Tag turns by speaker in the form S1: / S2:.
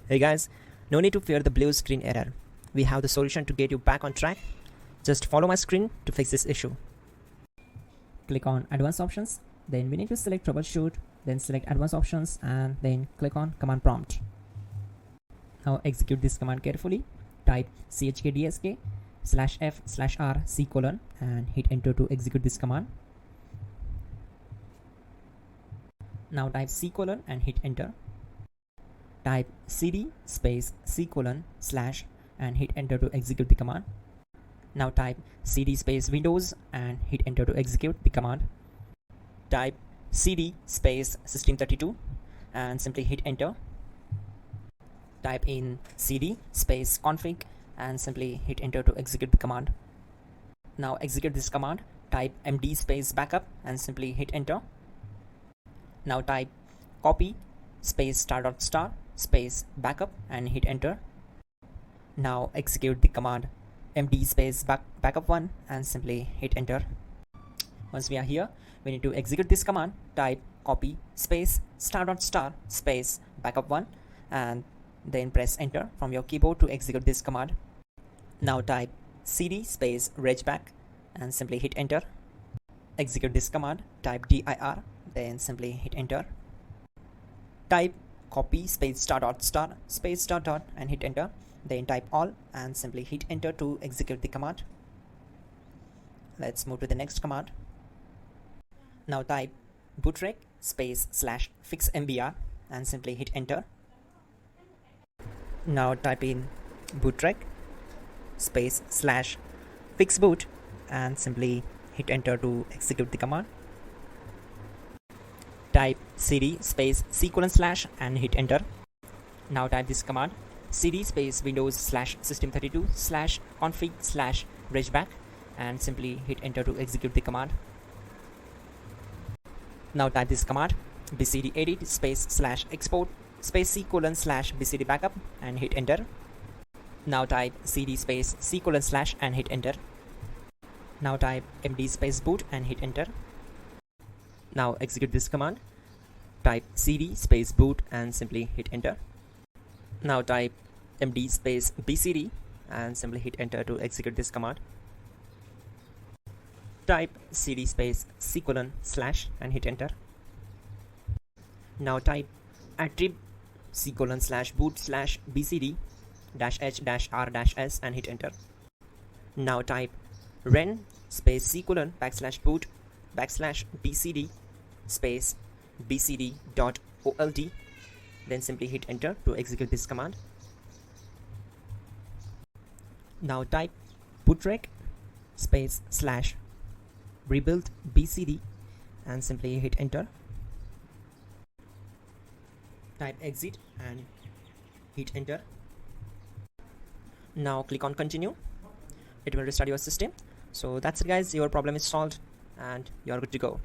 S1: Hey guys, no need to fear the blue screen error. We have the solution to get you back on track. Just follow my screen to fix this issue. Click on Advanced Options, then we need to select Troubleshoot, then select Advanced Options and then click on Command Prompt. Now execute this command carefully. Type chkdsk/f/r:/c: and hit enter to execute this command. Now type C: and hit enter. Type cd space C: / and hit enter to execute the command. Now type cd space Windows and hit enter to execute the command. Type cd space System32 and simply hit enter. Type in cd space config and simply hit enter to execute the command. Now execute this command. Type md space backup and simply hit enter. Now type copy space *** space backup and hit enter. Now execute the command md space backup1 and simply hit enter. Once we are here, we need to execute this command. Type copy space *** space backup1 and then press enter from your keyboard to execute this command. Now type cd space regback and simply hit enter. Execute this command. Type dir, then simply hit enter. Type copy space *** space .. and hit enter. Then type all and simply hit enter to execute the command. Let's move to the next command. Now type bootrec space /fixmbr and simply hit enter. Now type in bootrec space /fixboot and simply hit enter to execute the command. Type cd space C: / and hit enter. Now type this command cd space Windows /System32 /config /regback and simply hit enter to execute the command. Now type this command bcd edit space /export space C: /bcd backup and hit enter. Now type cd space C: / and hit enter. Now type md space boot and hit enter. Now execute this command. Type cd space boot and simply hit enter. Now type md space bcd and simply hit enter to execute this command. Type cd space C: / and hit enter. Now type attrib C: / boot /bcd -h -r-s and hit enter. Now type ren space C: / boot /bcd space bcd.old, then simply hit enter to execute this command. Now type bootrec space /rebuild bcd and simply hit enter. Type exit and hit enter. Now click on continue. It will restart your system. So that's it guys, your problem is solved and you're good to go.